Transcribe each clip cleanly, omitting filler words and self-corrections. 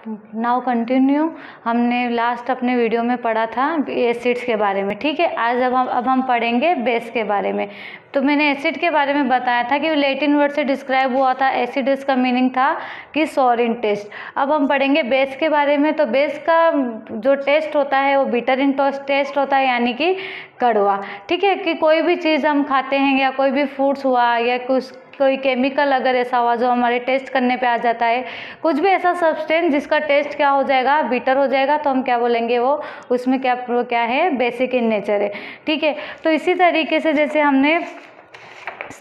Now continue. हमने last अपने video में पढ़ा था एसिड्स के बारे में, ठीक है। आज अब हम पढ़ेंगे बेस के बारे में। तो मैंने एसिड के बारे में बताया था कि लैटिन वर्ड से डिस्क्राइब हुआ था। एसिड इसका मीनिंग था कि सॉर इन टेस्ट। अब हम पढ़ेंगे बेस के बारे में। तो बेस का जो टेस्ट होता है वो बिटर इन टेस्ट होता है, यानी कि कड़वा, ठीक है। कि कोई भी चीज़ हम खाते हैं या कोई भी फूड्स हुआ या कोई केमिकल अगर ऐसा हुआ जो हमारे टेस्ट करने पे आ जाता है, कुछ भी ऐसा सब्सटेंस जिसका टेस्ट क्या हो जाएगा, बिटर हो जाएगा, तो हम क्या बोलेंगे, वो उसमें क्या है, बेसिक इन नेचर है, ठीक है। तो इसी तरीके से जैसे हमने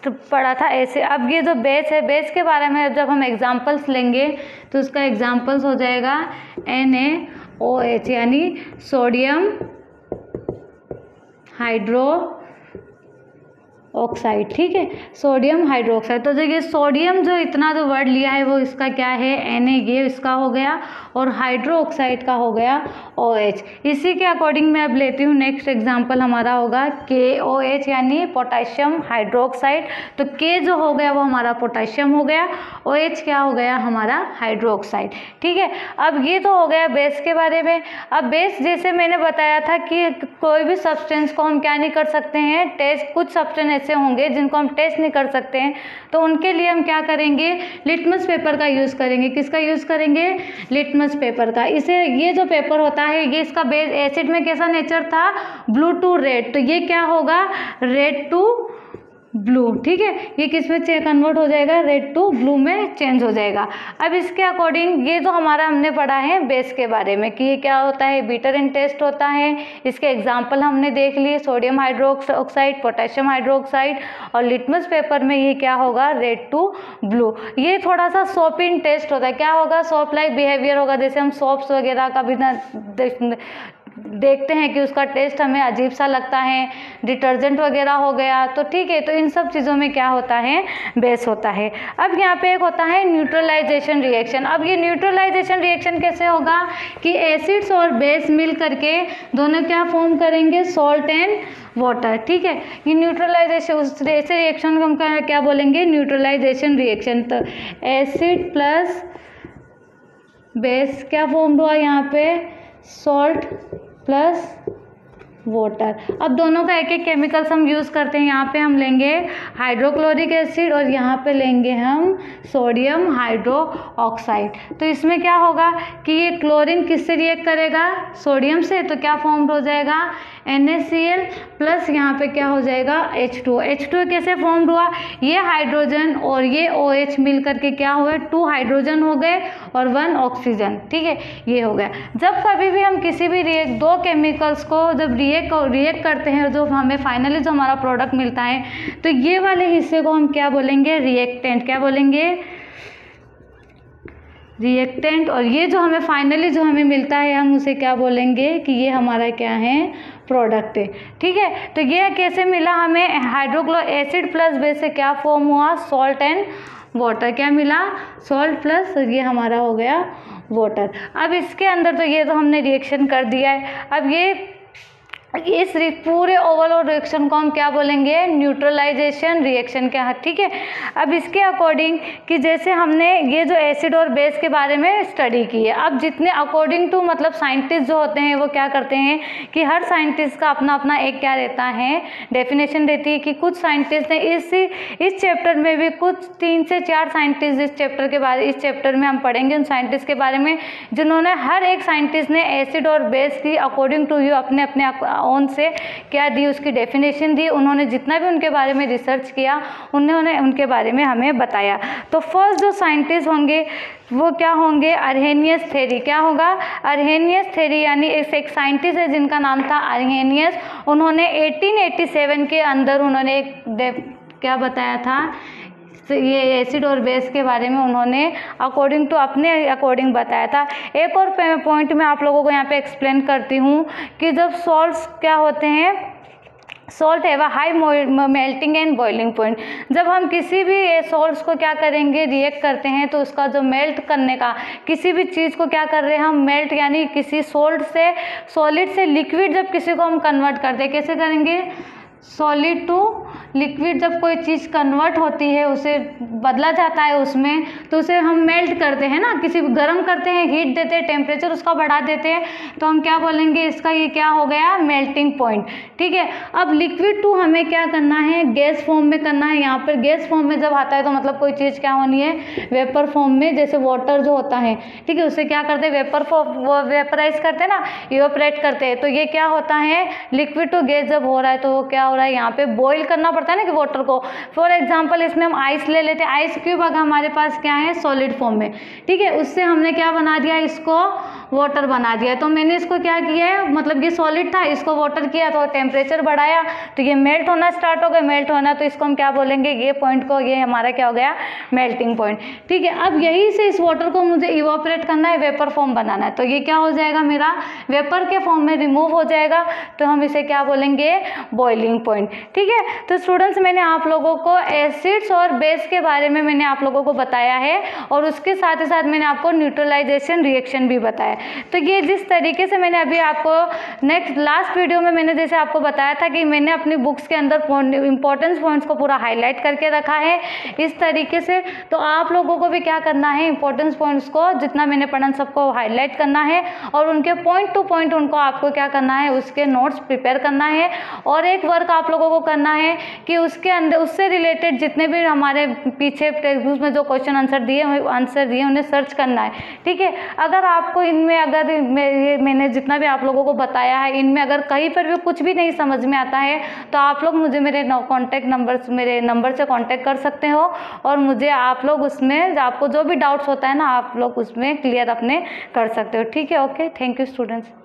पढ़ा था ऐसे, अब ये जो बेस है, बेस के बारे में जब हम एग्जांपल्स लेंगे तो उसका एग्जांपल्स हो जाएगा NaOH, यानी सोडियम हाइड्रो ऑक्साइड, ठीक है, सोडियम हाइड्रोक्साइड। तो देखिए सोडियम जो इतना जो वर्ड लिया है वो इसका क्या है, Na, ये इसका हो गया, और हाइड्रो ऑक्साइड का हो गया OH। इसी के अकॉर्डिंग मैं अब लेती हूँ नेक्स्ट एग्जांपल हमारा होगा KOH, यानी पोटेशियम हाइड्रोक्साइड। तो K जो हो गया वो हमारा पोटेशियम हो गया, OH क्या हो गया हमारा हाइड्रो ऑक्साइड, ठीक है। अब ये तो हो गया बेस के बारे में। अब बेस जैसे मैंने बताया था कि कोई भी सब्सटेंस को हम क्या नहीं कर सकते हैं, टेस्ट। कुछ सब्सटेंस ऐसे होंगे जिनको हम टेस्ट नहीं कर सकते हैं, तो उनके लिए हम क्या करेंगे, लिटमस पेपर का यूज़ करेंगे। किसका यूज़ करेंगे, लिटमस पेपर का। इसे ये जो पेपर होता है ये इसका बेस एसिड में कैसा नेचर था, ब्लू टू रेड, तो ये क्या होगा, रेड टू ब्लू, ठीक है। ये किस में कन्वर्ट हो जाएगा, रेड टू ब्लू में चेंज हो जाएगा। अब इसके अकॉर्डिंग ये जो हमारा हमने पढ़ा है बेस के बारे में कि ये क्या होता है, बिटर इन टेस्ट होता है। इसके एग्जांपल हमने देख लिए, सोडियम हाइड्रोक्साइड, पोटेशियम हाइड्रोक्साइड, और लिटमस पेपर में ये क्या होगा, रेड टू ब्लू। ये थोड़ा सा सोप इन टेस्ट होता है, क्या होगा, सोप लाइक बिहेवियर होगा। जैसे हम सोप्स वगैरह का भी ना देखते हैं कि उसका टेस्ट हमें अजीब सा लगता है, डिटर्जेंट वगैरह हो गया, तो ठीक है। तो इन सब चीज़ों में क्या होता है, बेस होता है। अब यहाँ पे एक होता है न्यूट्रलाइजेशन रिएक्शन। अब ये न्यूट्रलाइजेशन रिएक्शन कैसे होगा कि एसिड्स और बेस मिल करके दोनों क्या फॉर्म करेंगे, सॉल्ट एंड वाटर, ठीक है। ये न्यूट्रलाइजेशन, उस ऐसे रिएक्शन को हम क्या बोलेंगे, न्यूट्रलाइजेशन रिएक्शन। तो एसिड प्लस बेस क्या फॉर्म हुआ यहाँ पे, सॉल्ट प्लस वाटर। अब दोनों का एक एक केमिकल्स हम यूज़ करते हैं। यहाँ पे हम लेंगे हाइड्रोक्लोरिक एसिड और यहाँ पे लेंगे हम सोडियम हाइड्रो ऑक्साइड। तो इसमें क्या होगा कि ये क्लोरीन किससे रिएक्ट करेगा, सोडियम से, तो क्या फॉर्म हो जाएगा, NaCl प्लस यहाँ पे क्या हो जाएगा, H2। H2 कैसे फॉर्म हुआ, ये हाइड्रोजन और ये OH मिल करके क्या हुआ, 2 हाइड्रोजन हो गए और 1 ऑक्सीजन, ठीक है, ये हो गया। जब कभी भी हम किसी भी दो केमिकल्स को जब रिएक्ट करते हैं, जो हमें फाइनली जो हमारा प्रोडक्ट मिलता है, तो ये वाले हिस्से को हम क्या बोलेंगे, रिएक्टेंट, क्या बोलेंगे, रिएक्टेंट। और ये जो हमें फाइनली जो हमें मिलता है हम उसे क्या बोलेंगे कि ये हमारा क्या है, प्रोडक्ट है, ठीक है। तो ये कैसे मिला हमें, एसिड प्लस बेस से क्या फॉर्म हुआ, सॉल्ट एंड वाटर, क्या मिला, सॉल्ट प्लस ये हमारा हो गया वाटर। अब इसके अंदर तो ये तो हमने रिएक्शन कर दिया है। अब इस पूरे ओवरऑल रिएक्शन को हम क्या बोलेंगे, न्यूट्रलाइजेशन रिएक्शन क्या, ठीक है। अब इसके अकॉर्डिंग कि जैसे हमने ये जो एसिड और बेस के बारे में स्टडी की है, अब जितने अकॉर्डिंग टू मतलब साइंटिस्ट जो होते हैं वो क्या करते हैं कि हर साइंटिस्ट का अपना अपना एक क्या रहता है, डेफिनेशन रहती है। कि कुछ साइंटिस्ट ने इस चैप्टर में भी कुछ 3 से 4 साइंटिस्ट इस चैप्टर में हम पढ़ेंगे उन साइंटिस्ट के बारे में, जिन्होंने हर एक साइंटिस्ट ने एसिड और बेस की अकॉर्डिंग टू यू अपने अपने ओन से क्या दी, उसकी डेफिनेशन दी। उन्होंने जितना भी उनके बारे में रिसर्च किया उन्होंने उनके बारे में हमें बताया। तो फर्स्ट जो साइंटिस्ट होंगे वो क्या होंगे, अर्हेनियस थेरी। क्या होगा, अर्हेनियस थेरी, यानी एक साइंटिस्ट है जिनका नाम था अर्हेनियस। उन्होंने 1887 के अंदर उन्होंने एक क्या बताया था, तो ये एसिड और बेस के बारे में उन्होंने अकॉर्डिंग टू अपने अकॉर्डिंग बताया था। एक और पॉइंट मैं आप लोगों को यहाँ पे एक्सप्लेन करती हूँ कि जब सॉल्ट्स क्या होते हैं, सॉल्ट है high melting and boiling point. जब हम किसी भी सॉल्ट्स को क्या करेंगे, रिएक्ट करते हैं, तो उसका जो मेल्ट करने का, किसी भी चीज़ को क्या कर रहे हैं हम, मेल्ट, यानी किसी सॉल्ट से सॉलिड से लिक्विड जब किसी को हम कन्वर्ट करते हैं, कैसे करेंगे, सॉलिड टू लिक्विड जब कोई चीज़ कन्वर्ट होती है, उसे बदला जाता है उसमें, तो उसे हम मेल्ट करते हैं ना, किसी गर्म करते हैं, हीट देते हैं, टेम्परेचर उसका बढ़ा देते हैं, तो हम क्या बोलेंगे, इसका ये क्या हो गया, मेल्टिंग पॉइंट। ठीक है, अब लिक्विड टू हमें क्या करना है, गैस फॉर्म में करना है। यहाँ पर गैस फॉर्म में जब आता है तो मतलब कोई चीज़ क्या होनी है, वेपर फॉर्म में, जैसे वाटर जो होता है, ठीक है, उसे क्या करते हैं, वेपराइज करते हैं ना, इवेपोरेट करते हैं। तो ये क्या होता है, लिक्विड टू गैस जब हो रहा है तो वो क्या हो रहा है, यहाँ पे बॉईल करना पड़ता है ना कि वाटर को। फॉर एग्जांपल इसमें हम आइस ले लेते हैं, आइस क्यूब अगर हमारे पास क्या है, सॉलिड फॉर्म में, ठीक है, उससे हमने क्या बना दिया, इसको वाटर बना दिया। तो मैंने इसको क्या किया है, मतलब ये सॉलिड था, इसको वाटर किया तो टेम्परेचर बढ़ाया तो ये मेल्ट होना स्टार्ट हो गया। मेल्ट होना तो इसको हम क्या बोलेंगे, ये पॉइंट को, ये हमारा क्या हो गया, मेल्टिंग पॉइंट। ठीक है, अब यही से इस वाटर को मुझे इवापोरेट करना है, वेपर फॉर्म बनाना है, तो ये क्या हो जाएगा, मेरा वेपर के फॉर्म में रिमूव हो जाएगा, तो हम इसे क्या बोलेंगे, बॉइलिंग पॉइंट। ठीक है, तो स्टूडेंट्स मैंने आप लोगों को एसिड्स और बेस के बारे में मैंने आप लोगों को बताया है, और उसके साथ ही साथ मैंने आपको न्यूट्रलाइजेशन रिएक्शन भी बताया। तो ये जिस तरीके से मैंने अभी आपको लास्ट वीडियो में मैंने जैसे आपको बताया था कि मैंने अपनी बुक्स के अंदर इंपॉर्टेंस पॉइंट्स को पूरा हाईलाइट करके रखा है इस तरीके से, तो आप लोगों को भी क्या करना है, इंपॉर्टेंस पॉइंट्स को जितना मैंने पढ़ा सबको हाईलाइट करना है, और उनके पॉइंट टू पॉइंट उनको आपको क्या करना है, उसके नोट्स प्रिपेयर करना है। और एक वर्क आप लोगों को करना है कि उसके अंदर उससे रिलेटेड जितने भी हमारे पीछे टेक्स्ट बुक में जो क्वेश्चन आंसर दिए उन्हें सर्च करना है। ठीक है, अगर आपको इनमें अगर मैंने जितना भी आप लोगों को बताया है, इनमें अगर कहीं पर भी कुछ भी नहीं समझ में आता है तो आप लोग मुझे मेरे मेरे नंबर से कांटेक्ट कर सकते हो, और मुझे आप लोग उसमें आपको जो भी डाउट्स होता है ना, आप लोग उसमें क्लियर अपने कर सकते हो। ठीक है, ओके, थैंक यू स्टूडेंट्स।